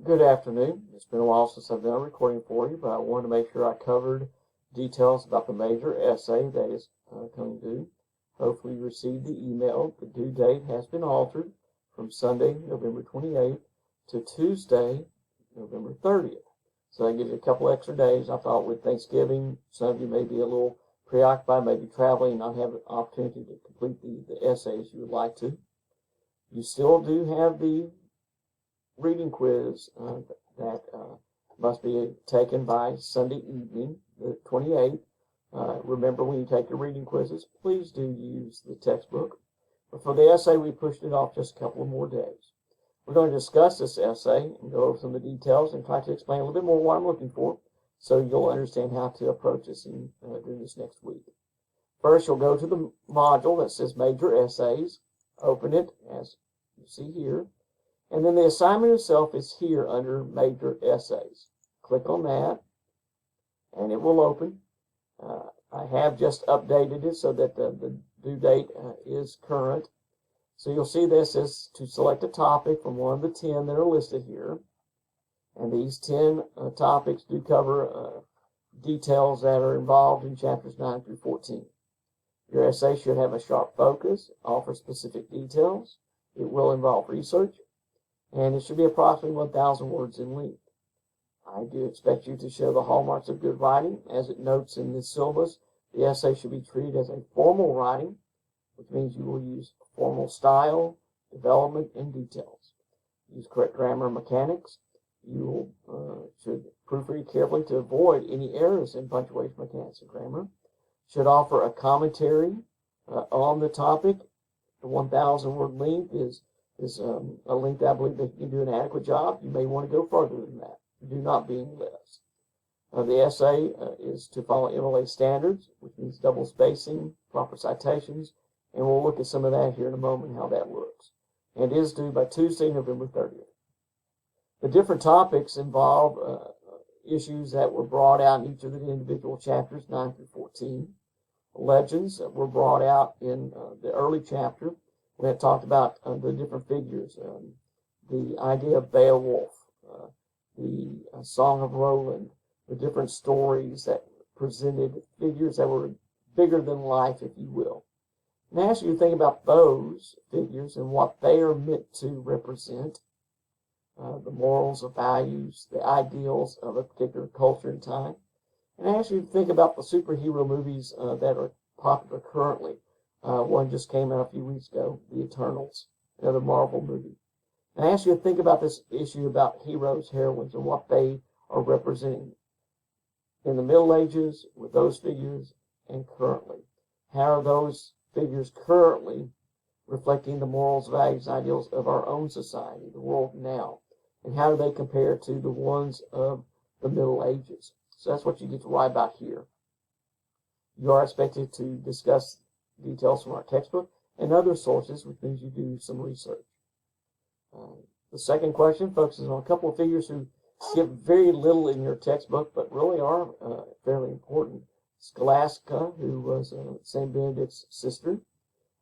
Good afternoon. It's been a while since I've done a recording for you, but I wanted to make sure I covered details about the major essay that is coming due. Hopefully you received the email. The due date has been altered from Sunday, November 28th to Tuesday, November 30th. So that gives you a couple extra days. I thought with Thanksgiving, some of you may be a little preoccupied, maybe traveling, not have an opportunity to complete the essays you would like to. You still do have the reading quiz that must be taken by Sunday evening, the 28th. Remember, when you take your reading quizzes, please do use the textbook. But for the essay, we pushed it off just a couple of more days. We're going to discuss this essay and go over some of the details and try to explain a little bit more what I'm looking for so you'll understand how to approach this during this next week. First, you'll go to the module that says Major Essays. Open it, as you see here. And then the assignment itself is here under Major Essays. Click on that, and it will open. I have just updated it so that the due date is current. So you'll see this is to select a topic from one of the 10 that are listed here. And these 10 topics do cover details that are involved in chapters 9 through 14. Your essay should have a sharp focus, offer specific details. It will involve research, and it should be approximately 1,000 words in length. I do expect you to show the hallmarks of good writing. As it notes in the syllabus, the essay should be treated as a formal writing, which means you will use formal style, development, and details. Use correct grammar and mechanics. You should proofread carefully to avoid any errors in punctuation, mechanics, and grammar. Should offer a commentary on the topic. The 1,000 word length is a length that I believe that you can do an adequate job. You may want to go further than that. Do not be any less. The essay is to follow MLA standards, which means double spacing, proper citations, and we'll look at some of that here in a moment, how that looks. And it is due by Tuesday, November 30th. The different topics involve issues that were brought out in each of the individual chapters, 9 through 14. Legends that were brought out in the early chapter. We had talked about the different figures, the idea of Beowulf, the Song of Roland, the different stories that presented figures that were bigger than life, if you will. And I ask you to think about those figures and what they are meant to represent, the morals, the values, the ideals of a particular culture and time. And I ask you to think about the superhero movies that are popular currently. One just came out a few weeks ago, The Eternals, another Marvel movie. And I ask you to think about this issue about heroes, heroines, and what they are representing in the Middle Ages with those figures and currently. How are those figures currently reflecting the morals, values, and ideals of our own society, the world now? And how do they compare to the ones of the Middle Ages? So that's what you get to write about here. You are expected to discuss details from our textbook and other sources, which means you do some research. The second question focuses on a couple of figures who give very little in your textbook, but really are fairly important. Scholastica, who was St. Benedict's sister,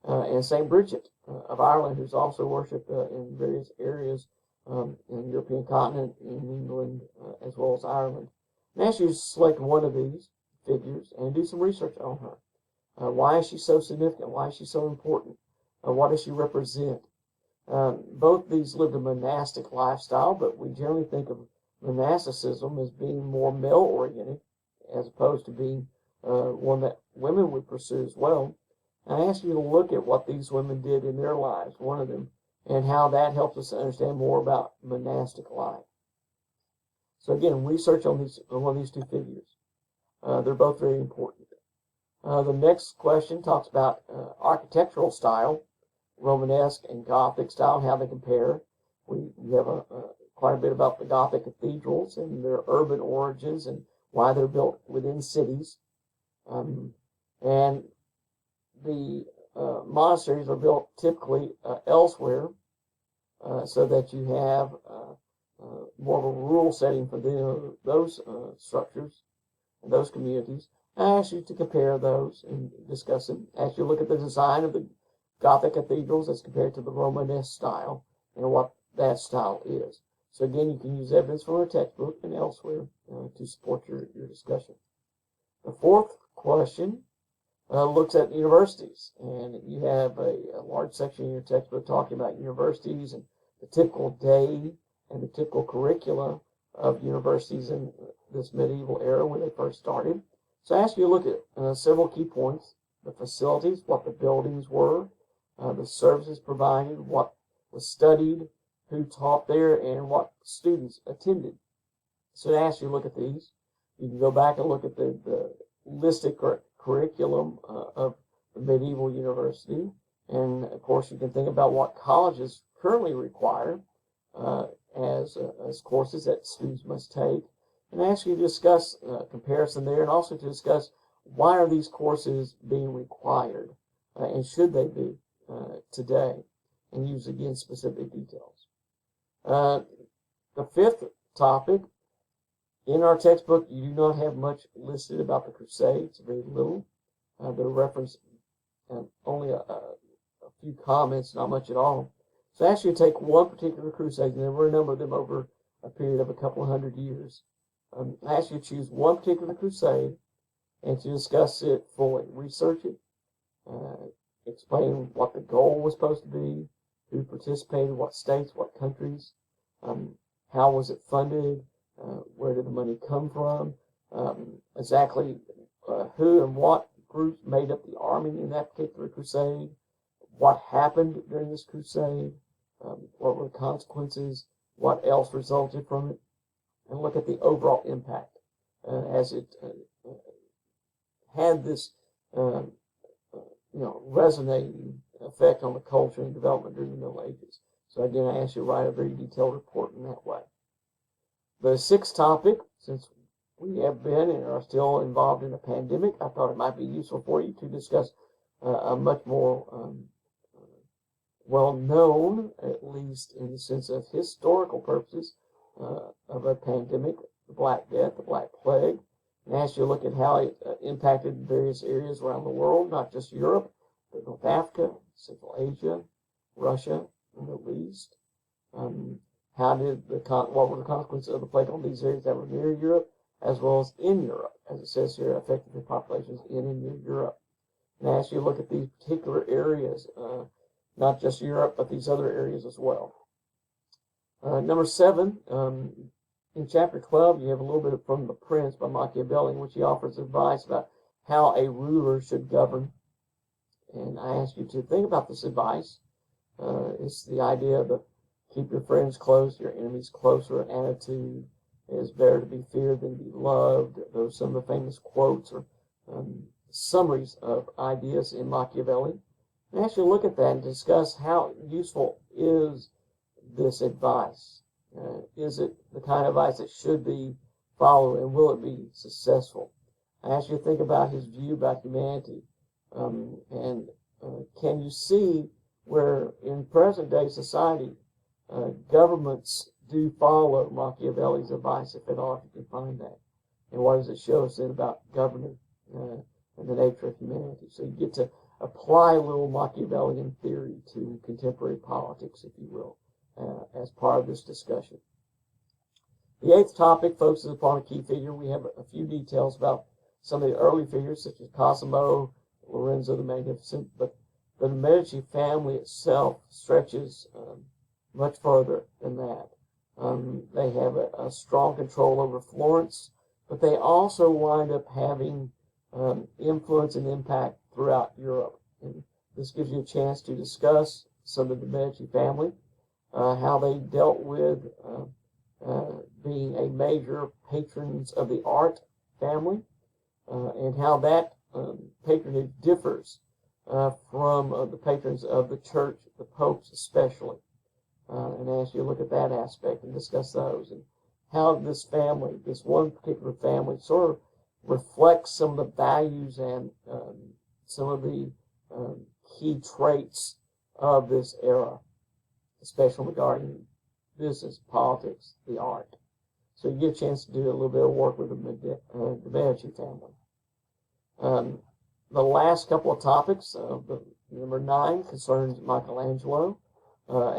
and St. Bridget of Ireland, who's also worshipped in various areas in the European continent, in England, as well as Ireland. And I ask you to select one of these figures and do some research on her. Why is she so significant? Why is she so important? What does she represent? Both these lived a monastic lifestyle, but we generally think of monasticism as being more male-oriented as opposed to being one that women would pursue as well. And I ask you to look at what these women did in their lives, one of them, and how that helps us to understand more about monastic life. So again, research on one of these two figures. They're both very important. The next question talks about architectural style, Romanesque and Gothic style, and how they compare. We have quite a bit about the Gothic cathedrals and their urban origins and why they're built within cities. And the monasteries are built typically elsewhere so that you have more of a rural setting for those structures and those communities. I ask you to compare those and discuss them. I ask you to look at the design of the Gothic cathedrals as compared to the Romanesque style and what that style is. So again, you can use evidence from our textbook and elsewhere to support your discussion. The fourth question looks at universities, and you have a large section in your textbook talking about universities and the typical day and the typical curricula of universities in this medieval era when they first started. So I ask you to look at several key points: the facilities, what the buildings were, the services provided, what was studied, who taught there, and what students attended. So I ask you to look at these. You can go back and look at the listed curriculum of the medieval university, and of course you can think about what colleges currently require as courses that students must take, and ask you to discuss comparison there, and also to discuss why are these courses being required, and should they be today, and use again specific details. The fifth topic, in our textbook, you do not have much listed about the Crusades, very little. There are reference only a few comments, not much at all. So I ask you to take one particular crusade, and there were a number of them over a period of a couple of 100 years. I ask you to choose one particular crusade and to discuss it fully. Research it, explain what the goal was supposed to be, who participated, what states, what countries, how was it funded, where did the money come from, exactly who and what groups made up the army in that particular crusade, what happened during this crusade, what were the consequences, what else resulted from it, and look at the overall impact as it had this resonating effect on the culture and development during the Middle Ages. So again, I ask you to write a very detailed report in that way. The sixth topic, since we have been and are still involved in a pandemic, I thought it might be useful for you to discuss a much more well-known, at least in the sense of historical purposes, of a pandemic, the Black Death, the Black Plague, and ask you to look at how it impacted various areas around the world, not just Europe, but North Africa, Central Asia, Russia, the Middle East. What were the consequences of the plague on these areas that were near Europe, as well as in Europe, as it says here, affected the populations in and near Europe. And I ask you to look at these particular areas, not just Europe, but these other areas as well. Number 7, in chapter 12, you have a little bit from The Prince by Machiavelli, in which he offers advice about how a ruler should govern. And I ask you to think about this advice. It's the idea of keep your friends close, your enemies closer attitude. It is better to be feared than to be loved. Those are some of the famous quotes or summaries of ideas in Machiavelli. And actually look at that and discuss how useful is this advice. Is it the kind of advice that should be followed, and will it be successful? I ask you to think about his view about humanity. And can you see where in present-day society governments do follow Machiavelli's advice, if at all, if you can find that? And what does it show us then about governing and the nature of humanity? So you get to apply a little Machiavellian theory to contemporary politics, if you will, as part of this discussion. The 8th topic focuses upon a key figure. We have a few details about some of the early figures, such as Cosimo, Lorenzo the Magnificent, but the Medici family itself stretches much further than that. They have a strong control over Florence, but they also wind up having influence and impact throughout Europe. And this gives you a chance to discuss some of the Medici family, how they dealt with being a major patrons of the art family, and how that patronage differs from the patrons of the church, the popes especially. And ask you to look at that aspect and discuss those, and how this family, this one particular family, sort of reflects some of the values and some of the key traits of this era, especially regarding business, politics, the art. So you get a chance to do a little bit of work with the Medici family. The last couple of topics, number 9 concerns Michelangelo,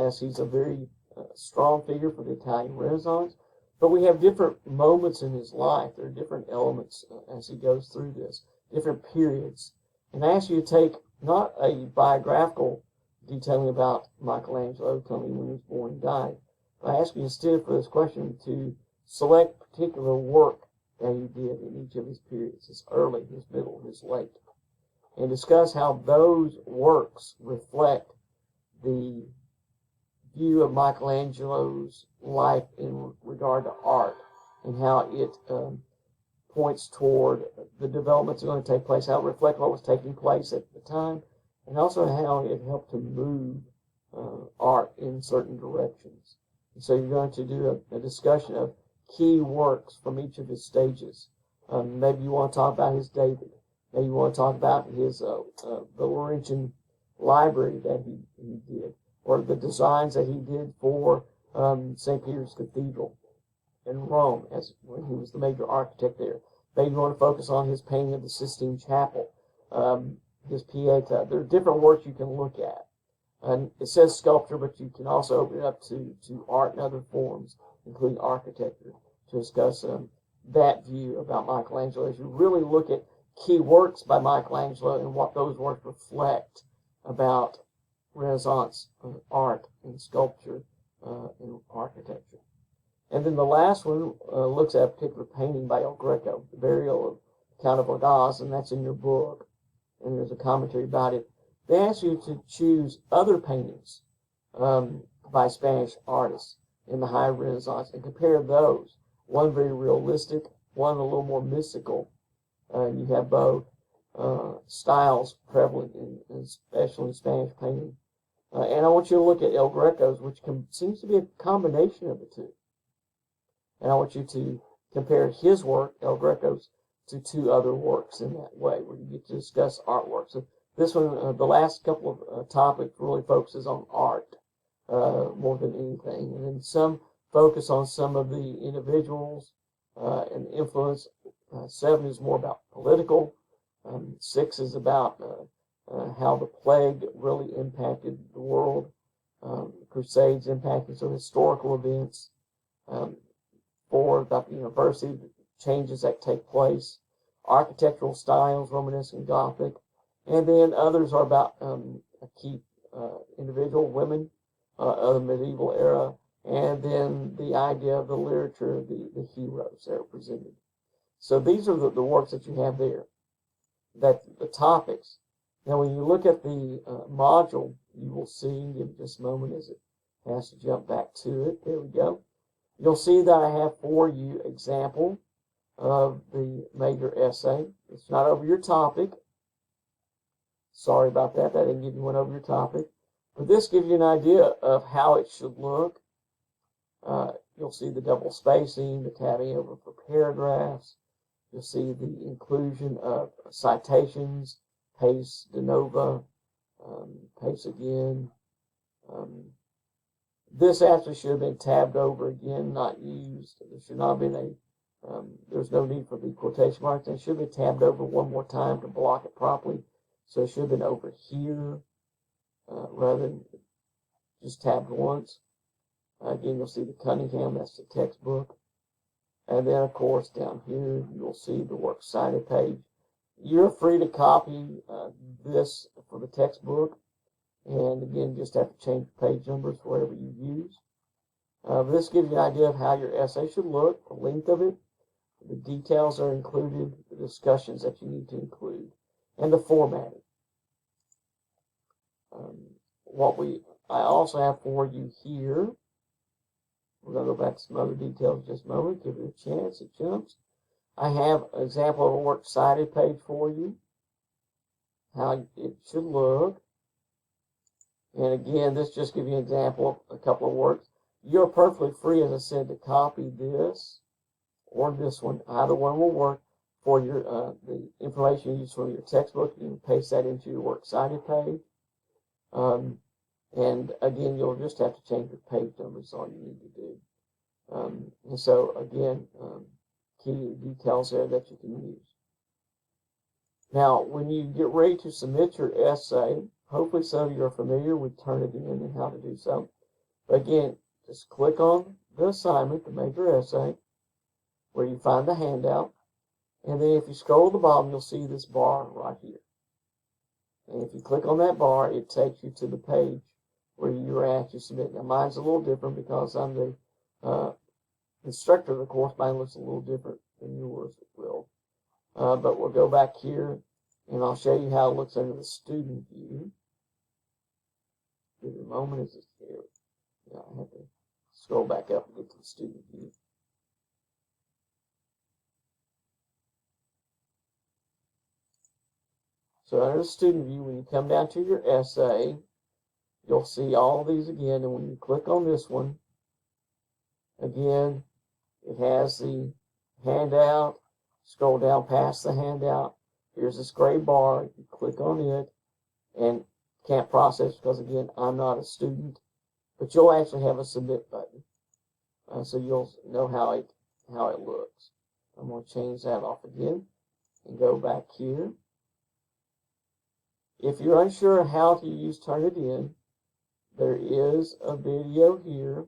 as he's a very strong figure for the Italian Renaissance. But we have different moments in his life. There are different elements as he goes through this, different periods. And I ask you to take not a biographical detailing about Michelangelo, telling me when he was born and died, but I ask you instead for this question to select particular work that he did in each of his periods, his early, his middle, his late, and discuss how those works reflect the view of Michelangelo's life in regard to art and how it points toward the developments that are going to take place, how it reflects what was taking place at the time, and also how it helped to move art in certain directions. And so you're going to do a discussion of key works from each of his stages. Maybe you want to talk about his David. Maybe you want to talk about his the Laurentian library that he did, or the designs that he did for St. Peter's Cathedral in Rome, as when he was the major architect there. Maybe you want to focus on his painting of the Sistine Chapel, his Pieta. There are different works you can look at. And it says sculpture, but you can also open it up to art and other forms, including architecture, to discuss that view about Michelangelo as you really look at key works by Michelangelo and what those works reflect about Renaissance art and sculpture and architecture. And then the last one looks at a particular painting by El Greco, The Burial of Count of Ordaz, and that's in your book, and there's a commentary about it. They ask you to choose other paintings by Spanish artists in the High Renaissance and compare those. One very realistic, one a little more mystical. You have both styles prevalent, especially in Spanish painting. And I want you to look at El Greco's, which seems to be a combination of the two. And I want you to compare his work, El Greco's, to two other works in that way, where you get to discuss artwork. So this one, the last couple of topics really focuses on art more than anything. And then some focus on some of the individuals and influence. 7 is more about political. 6 is about how the plague really impacted the world. Crusades impacted some historical events. 4 about the university, the changes that take place. Architectural styles, Romanesque and Gothic. And then others are about a key individual, women of the medieval era. And then the idea of the literature, the heroes that are presented. So these are the works that you have there, that the topics. Now, when you look at the module, you will see, give it just a moment as it has to jump back to it. There we go. You'll see that I have for you example of the major essay. It's not over your topic. Sorry about that. I didn't give you one over your topic. But this gives you an idea of how it should look. You'll see the double spacing, the tabbing over for paragraphs. You'll see the inclusion of citations, pace de novo, pace again. This actually should have been tabbed over again, not used. There should not have been there's no need for the quotation marks. It should be tabbed over one more time to block it properly. So it should have been over here rather than just tabbed once. Again, you'll see the Cunningham, that's the textbook. And then, of course, down here, you'll see the works cited page. You're free to copy this for the textbook. And again, just have to change the page numbers wherever you use. This gives you an idea of how your essay should look, the length of it, the details are included, the discussions that you need to include, and the formatting. I also have for you here, we're going to go back to some other details in just a moment, give it a chance, it jumps. I have an example of a works cited page for you, how it should look. And again, this just gives you an example of a couple of works. You're perfectly free, as I said, to copy this or this one. Either one will work for your the information you use from your textbook. You can paste that into your works cited page. And again, you'll just have to change your page numbers. All you need to do. And so again, key details there that you can use. Now, when you get ready to submit your essay, hopefully some of you are familiar with Turnitin and how to do so. But again, just click on the assignment, the major essay, where you find the handout. And then if you scroll to the bottom, you'll see this bar right here. And if you click on that bar, it takes you to the page where you're asked to submit. Now, mine's a little different because I'm the instructor of the course. Mine looks a little different than yours will. But we'll go back here, and I'll show you how it looks under the student view. Give it a moment as it's here. Yeah, I have to scroll back up and get to the student view. So under the student view, when you come down to your essay, you'll see all of these again. And when you click on this one, again, it has the handout. Scroll down past the handout. Here's this gray bar. You click on it and can't process because, again, I'm not a student. But you'll actually have a submit button. So you'll know how it looks. I'm going to change that off again and go back here. If you're unsure how to use Turnitin, there is a video here.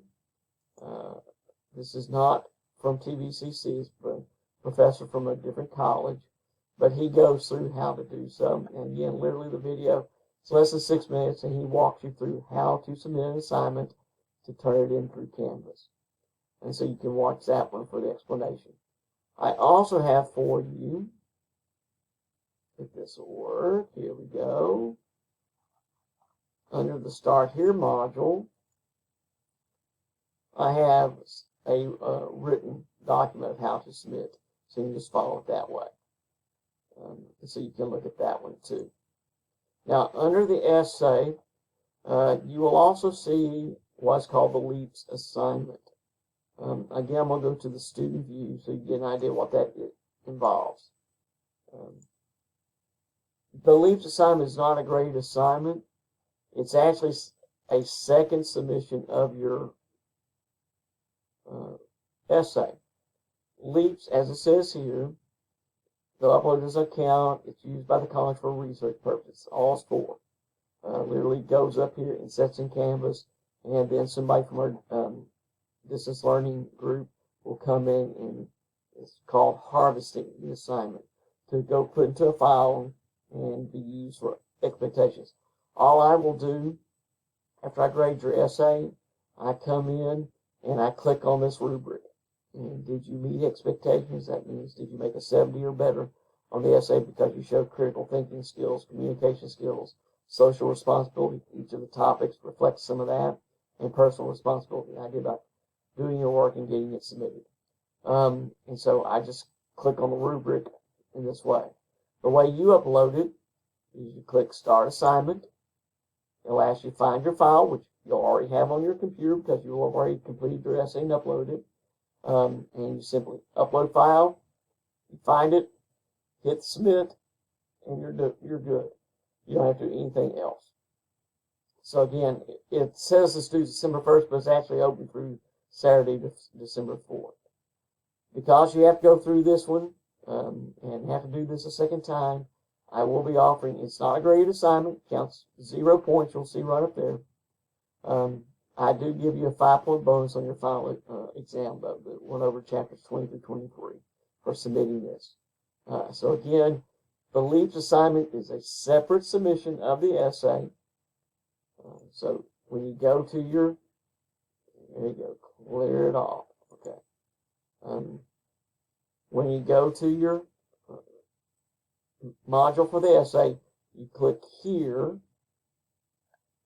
This is not from TVCC, it's a professor from a different college, but he goes through how to do so. And again, literally the video is less than 6 minutes, and he walks you through how to submit an assignment to turn it in through Canvas. And so you can watch that one for the explanation. I also have for you, if this will work, here we go. Under the Start Here module, I have a written document of how to submit. So you can just follow it that way. So you can look at that one too. Now, under the essay, you will also see what's called the LEAPS assignment. Again, I'm going to go to the student view so you get an idea what that involves. The LEAPS assignment is not a graded assignment. It's actually a second submission of your essay. LEAPS, as it says here, the uploader's account, it's used by the college for research purposes. All it's for. Literally goes up here and sets in Canvas, and then somebody from our distance learning group will come in, and it's called harvesting the assignment to go put into a file and be used for expectations. All I will do after I grade your essay, I come in and I click on this rubric. And did you meet expectations? That means did you make a 70 or better on the essay because you showed critical thinking skills, communication skills, social responsibility. Each of the topics reflects some of that, and personal responsibility. The idea about doing your work and getting it submitted. And so I just click on the rubric in this way. The way you upload it is you click Start Assignment. It'll ask you to find your file, which you'll already have on your computer because you'll have already completed your essay and uploaded it. And you simply upload file, you find it, hit submit, and you're good. You don't have to do anything else. So again, it says it's due December 1st, but it's actually open through Saturday, December 4th. Because you have to go through this one and have to do this a second time, I will be offering, it's not a graded assignment, counts 0 points, you'll see right up there. I do give you a 5-point bonus on your final exam, though, that went over chapters 20 through 23 for submitting this. So again, the LEAPS assignment is a separate submission of the essay. So when you go to your, there you go, clear it off. Okay. When you go to your module for the essay, you click here,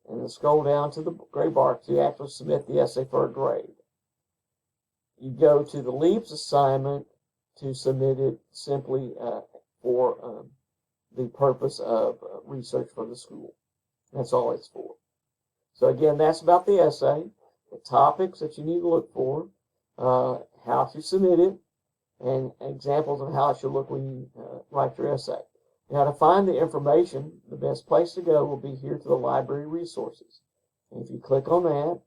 and then scroll down to the gray bar to actually submit the essay for a grade. You go to the LEAPS assignment to submit it simply for the purpose of research for the school. That's all it's for. So again, that's about the essay, the topics that you need to look for, how to submit it, and examples of how it should look when you write your essay. Now, to find the information, the best place to go will be here to the library resources. And if you click on that,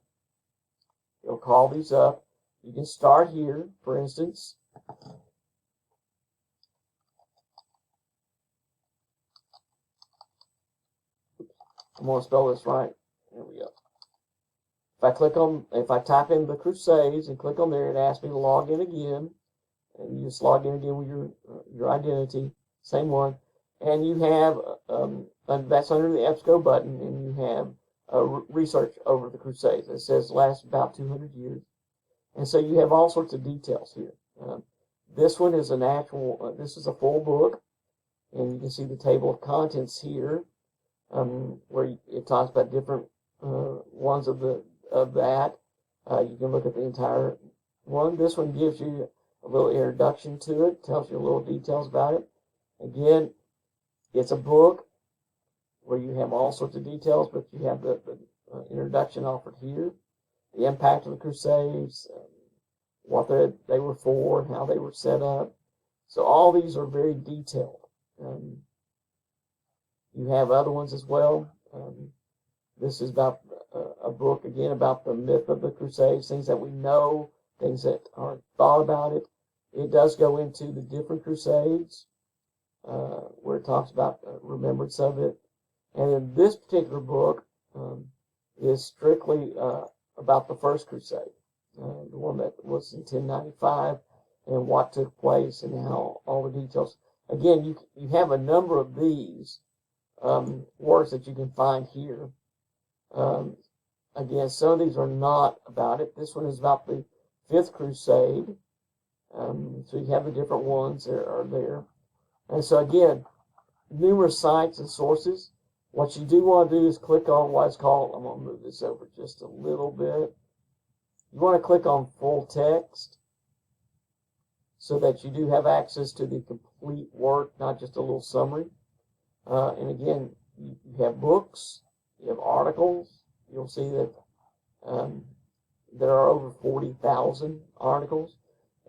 it'll call these up. You can start here, for instance. I'm going to spell this right. There we go. if I type in the Crusades and click on there, it asks me to log in again. And you just log in again with your identity, same one. And you have, that's under the EBSCO button, and you have research over the Crusades. It says last about 200 years. And so you have all sorts of details here. This one is an actual, this is a full book, and you can see the table of contents here, where it talks about different ones of that. You can look at the entire one. This one gives you a little introduction to it, tells you a little details about it. Again, it's a book where you have all sorts of details, but you have the introduction offered here, the impact of the Crusades, what they were for, how they were set up. So all these are very detailed. You have other ones as well. This is about a book, again, about the myth of the Crusades, things that we know, things that are thought about it. It does go into the different Crusades, where it talks about remembrance of it. And in this particular book is strictly about the First Crusade, the one that was in 1095, and what took place and how all the details. Again, you have a number of these works that you can find here. Again, some of these are not about it. This one is about the Fifth Crusade. So you have the different ones that are there. And so again, numerous sites and sources. What you do want to do is click on what is called, I'm going to move this over just a little bit. You want to click on full text so that you do have access to the complete work, not just a little summary. And again, you have books, you have articles. You'll see that there are over 40,000 articles.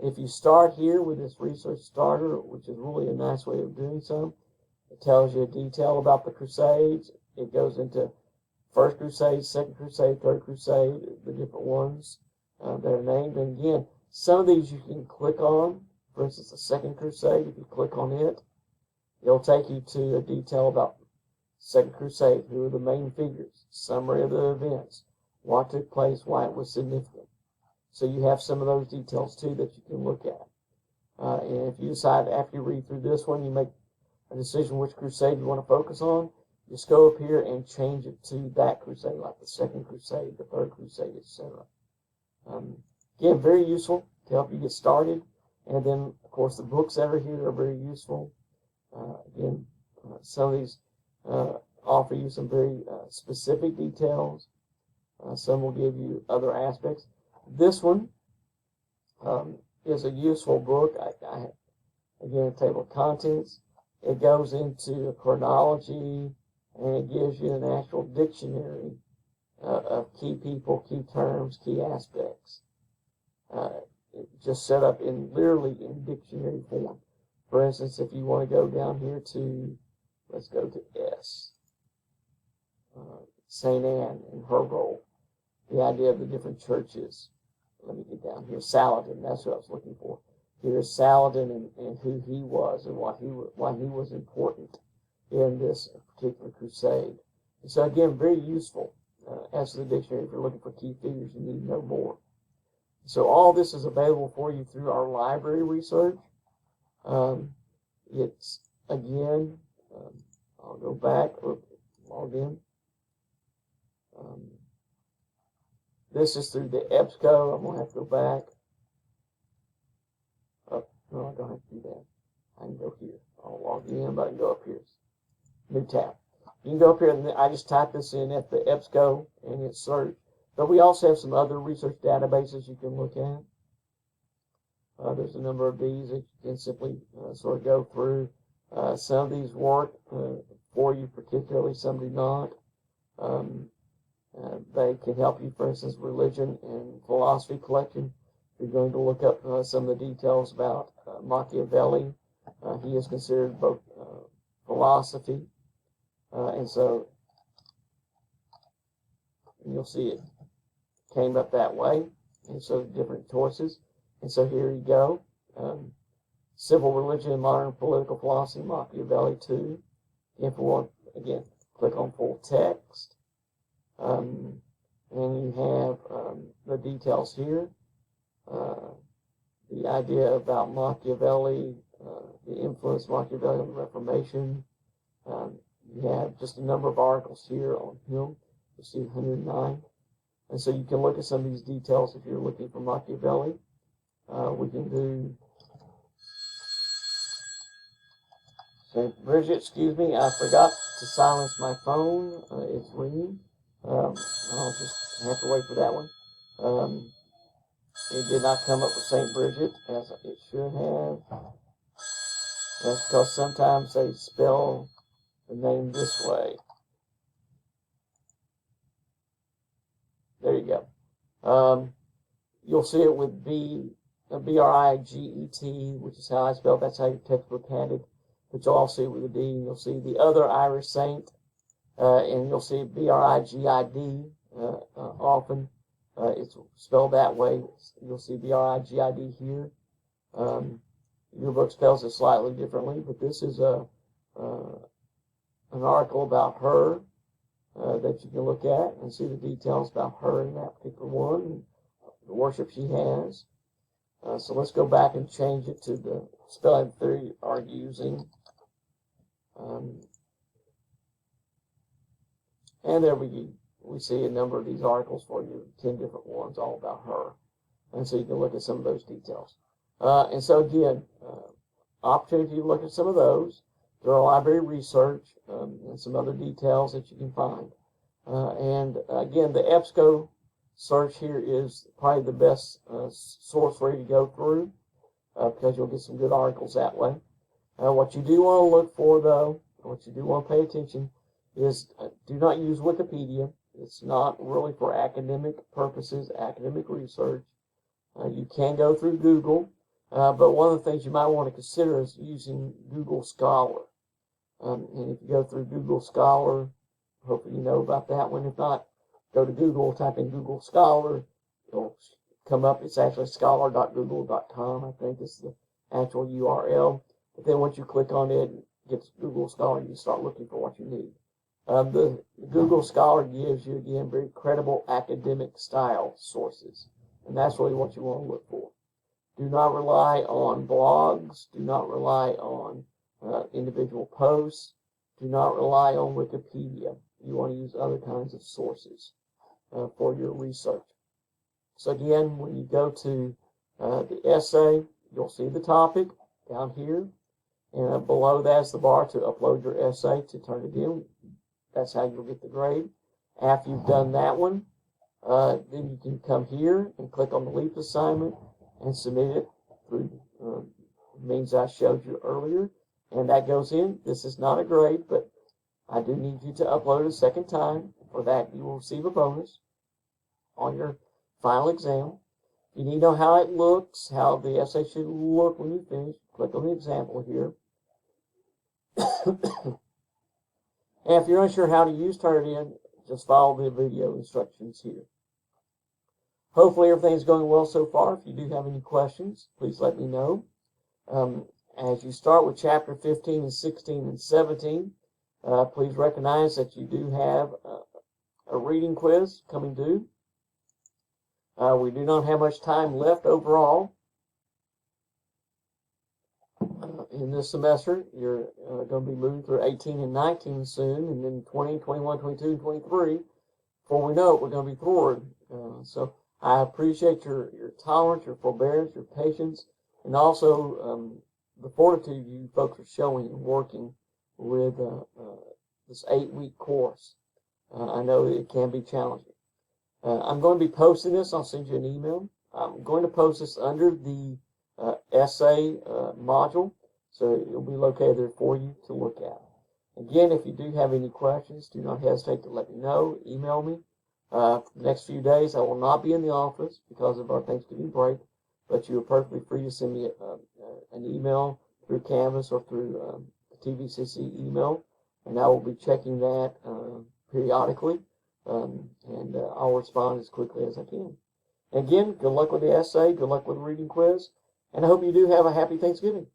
If you start here with this research starter, which is really a nice way of doing so, it tells you a detail about the Crusades. It goes into First Crusade, Second Crusade, Third Crusade, the different ones that are named. And again, some of these you can click on. For instance, the Second Crusade, if you click on it, it'll take you to a detail about Second Crusade, who are the main figures, summary of the events, what took place, why it was significant. So you have some of those details too that you can look at. And if you decide after you read through this one, you make a decision which crusade you want to focus on, just go up here and change it to that crusade, like the Second Crusade, the Third Crusade, etc. Again, very useful to help you get started. And then, of course, the books that are here are very useful. Again, some of these offer you some very specific details. Some will give you other aspects. This one is a useful book. Again, a table of contents. It goes into a chronology, and it gives you an actual dictionary of key people, key terms, key aspects. Just set up literally in dictionary form. For instance, if you want to go down here to, let's go to S, St. Anne and her role, the idea of the different churches. Let me get down here. Saladin, that's what I was looking for. Here's Saladin and who he was and why he was important in this particular crusade. And so again, very useful as to the dictionary. If you're looking for key figures, you need to know more. So all this is available for you through our library research. It's again, I'll go back, log in. This is through the EBSCO. I'm going to have to go back. Oh, no, I don't have to do that. I can go here. I'll log in, but I can go up here. New tab. You can go up here, and I just type this in at the EBSCO, and hit search. But we also have some other research databases you can look at. There's a number of these that you can simply sort of go through. Some of these work for you particularly, some do not. They can help you, for instance, religion and philosophy collection. You're going to look up some of the details about Machiavelli. He is considered both philosophy, and so you'll see it came up that way, and so different choices. And so here you go. Civil religion and modern political philosophy, Machiavelli 2. If you want, again, click on full text. and you have the details here. The idea about Machiavelli, the influence of Machiavelli on the Reformation. You have just a number of articles here on him. You'll see 109. And so you can look at some of these details if you're looking for Machiavelli. We can do St. Bridget, excuse me, I forgot to silence my phone. It's ringing. I'll just have to wait for that one. It did not come up with St. Bridget as it should have. That's because sometimes they spell the name this way. There you go. You'll see it with B-R-I-G-E-T, which is how I spell it. That's how your textbook had it. But you'll also see it with a D. And you'll see the other Irish saint, and you'll see B-R-I-G-I-D often. It's spelled that way. You'll see B-R-I-G-I-D here. Your book spells it slightly differently, but this is an article about her that you can look at and see the details about her in that particular one, and the worship she has. So let's go back and change it to the spelling theory are using. And there we see a number of these articles for you, 10 different ones all about her. And so you can look at some of those details. And so again, opportunity to look at some of those. There are library research and some other details that you can find. And again, the EBSCO search here is probably the best source for you to go through because you'll get some good articles that way. What you do want to look for, though, what you do want to pay attention is do not use Wikipedia. It's not really for academic purposes, academic research. You can go through Google, but one of the things you might want to consider is using Google Scholar. And if you go through Google Scholar, hopefully you know about that one. If not, go to Google, type in Google Scholar. It'll come up. It's actually scholar.google.com, I think is the actual URL. But then once you click on it, it gets Google Scholar, you start looking for what you need. The Google Scholar gives you, again, very credible academic style sources. And that's really what you want to look for. Do not rely on blogs. Do not rely on individual posts. Do not rely on Wikipedia. You want to use other kinds of sources for your research. So again, when you go to the essay, you'll see the topic down here. And below that is the bar to upload your essay to turn it in. That's how you'll get the grade. After you've done that one, then you can come here and click on the LEAP assignment and submit it through the means I showed you earlier. And that goes in. This is not a grade, but I do need you to upload it a second time. For that, you will receive a bonus on your final exam. If you need to know how it looks, how the essay should look when you finish, click on the example here. And if you're unsure how to use Turnitin, just follow the video instructions here. Hopefully everything's going well so far. If you do have any questions, please let me know. As you start with Chapter 15 and 16 and 17, please recognize that you do have a reading quiz coming due. We do not have much time left overall. In this semester, you're going to be moving through 18 and 19 soon, and then 20, 21, 22, and 23. Before we know it, we're going to be through it. So I appreciate your tolerance, your forbearance, your patience, and also the fortitude you folks are showing and working with this 8-week course. I know it can be challenging. I'm going to be posting this. I'll send you an email. I'm going to post this under the essay module, so it'll be located there for you to look at. Again, if you do have any questions, do not hesitate to let me know. Email me. For the next few days, I will not be in the office because of our Thanksgiving break, but you are perfectly free to send me an email through Canvas or through the TVCC email, and I will be checking that periodically, and I'll respond as quickly as I can. Again, good luck with the essay, good luck with the reading quiz, and I hope you do have a happy Thanksgiving.